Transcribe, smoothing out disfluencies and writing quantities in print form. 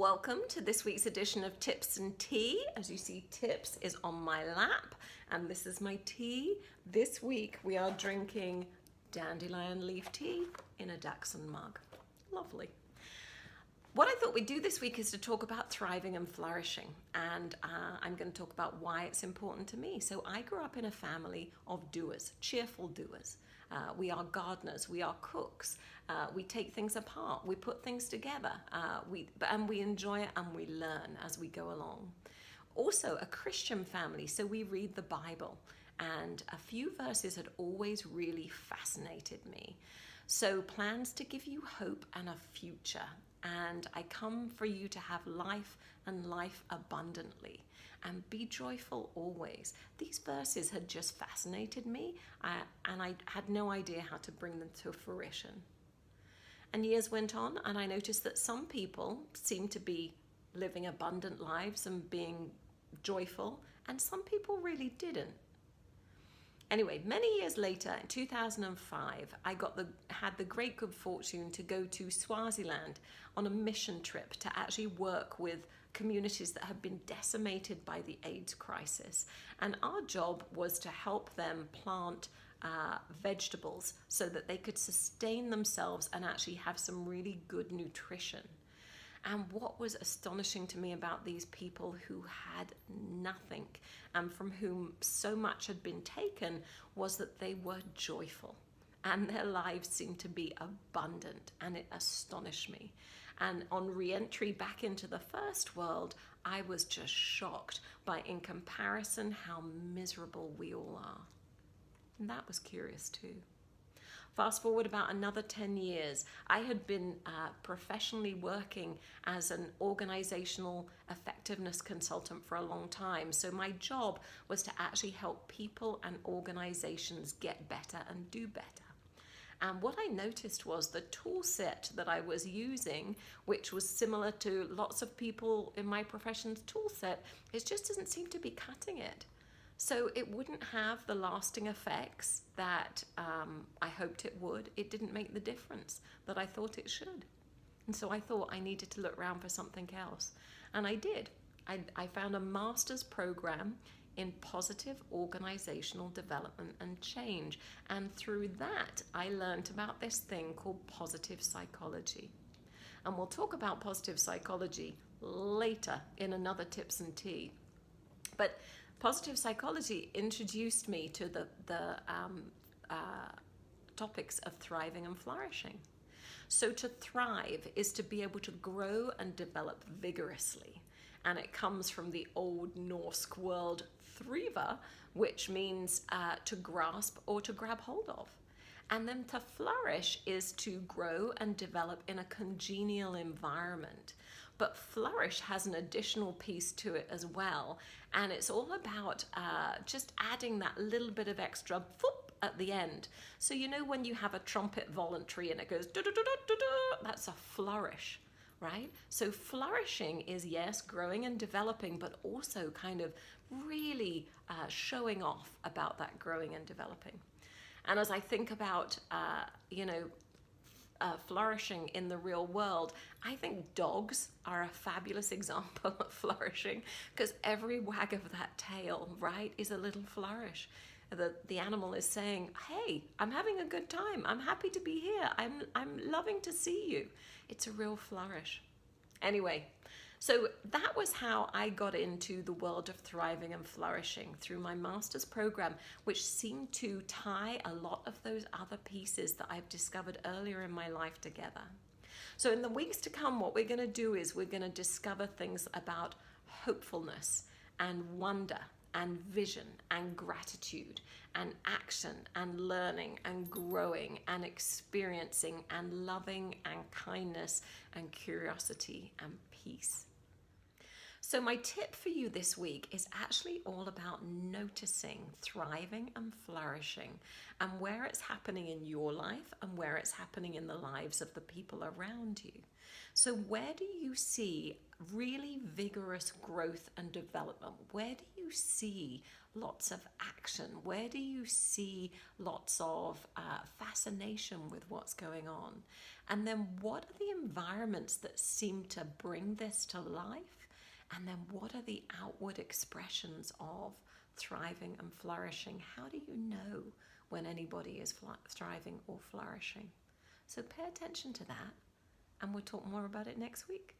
Welcome to this week's edition of Tips and Tea. As you see, Tips is on my lap and this is my tea. This week we are drinking dandelion leaf tea in a Dachshund mug. Lovely. What I thought we'd do this week is to talk about thriving and flourishing, and I'm going to talk about why it's important to me. So I grew up in a family of doers, cheerful doers. We are gardeners, we are cooks, we take things apart, we put things together, and we enjoy it and we learn as we go along. Also a Christian family, so we read the Bible, and a few verses had always really fascinated me. So plans to give you hope and a future. And I come for you to have life and life abundantly, and be joyful always. These verses had just fascinated me, and I had no idea how to bring them to fruition. And years went on, and I noticed that some people seemed to be living abundant lives and being joyful, and some people really didn't. Anyway, many years later, in 2005, I had the great good fortune to go to Swaziland on a mission trip to actually work with communities that had been decimated by the AIDS crisis. And our job was to help them plant vegetables so that they could sustain themselves and actually have some really good nutrition. And what was astonishing to me about these people who had nothing and from whom so much had been taken was that they were joyful and their lives seemed to be abundant, and it astonished me. And on re-entry back into the first world, I was just shocked by, in comparison, how miserable we all are. And that was curious too. Fast forward about another 10 years, I had been professionally working as an organizational effectiveness consultant for a long time. So my job was to actually help people and organizations get better and do better. And what I noticed was the tool set that I was using, which was similar to lots of people in my profession's tool set, it just doesn't seem to be cutting it. So it wouldn't have the lasting effects that I hoped it would. It didn't make the difference that I thought it should. And so I thought I needed to look around for something else. And I did. I found a master's program in positive organizational development and change. And through that, I learned about this thing called positive psychology. And we'll talk about positive psychology later in another Tips and Tea. But positive psychology introduced me to the topics of thriving and flourishing. So to thrive is to be able to grow and develop vigorously. And it comes from the Old Norse word thriva, which means to grasp or to grab hold of. And then to flourish is to grow and develop in a congenial environment. But flourish has an additional piece to it as well. And it's all about just adding that little bit of extra whoop at the end. So you know when you have a trumpet voluntary and it goes da da da da da da, that's a flourish, right? So flourishing is, yes, growing and developing, but also kind of really showing off about that growing and developing. And as I think about, flourishing in the real world, I think dogs are a fabulous example of flourishing, because every wag of that tail, right, is a little flourish. The animal is saying, hey, I'm having a good time. I'm happy to be here. I'm loving to see you. It's a real flourish. Anyway, so that was how I got into the world of thriving and flourishing, through my master's program, which seemed to tie a lot of those other pieces that I've discovered earlier in my life together. So in the weeks to come, what we're going to do is we're going to discover things about hopefulness and wonder and vision and gratitude and action and learning and growing and experiencing and loving and kindness and curiosity and peace. So my tip for you this week is actually all about noticing, thriving and flourishing, and where it's happening in your life and where it's happening in the lives of the people around you. So where do you see really vigorous growth and development? Where do you see lots of action? Where do you see lots of fascination with what's going on? And then what are the environments that seem to bring this to life? And then what are the outward expressions of thriving and flourishing? How do you know when anybody is thriving or flourishing? So pay attention to that, and we'll talk more about it next week.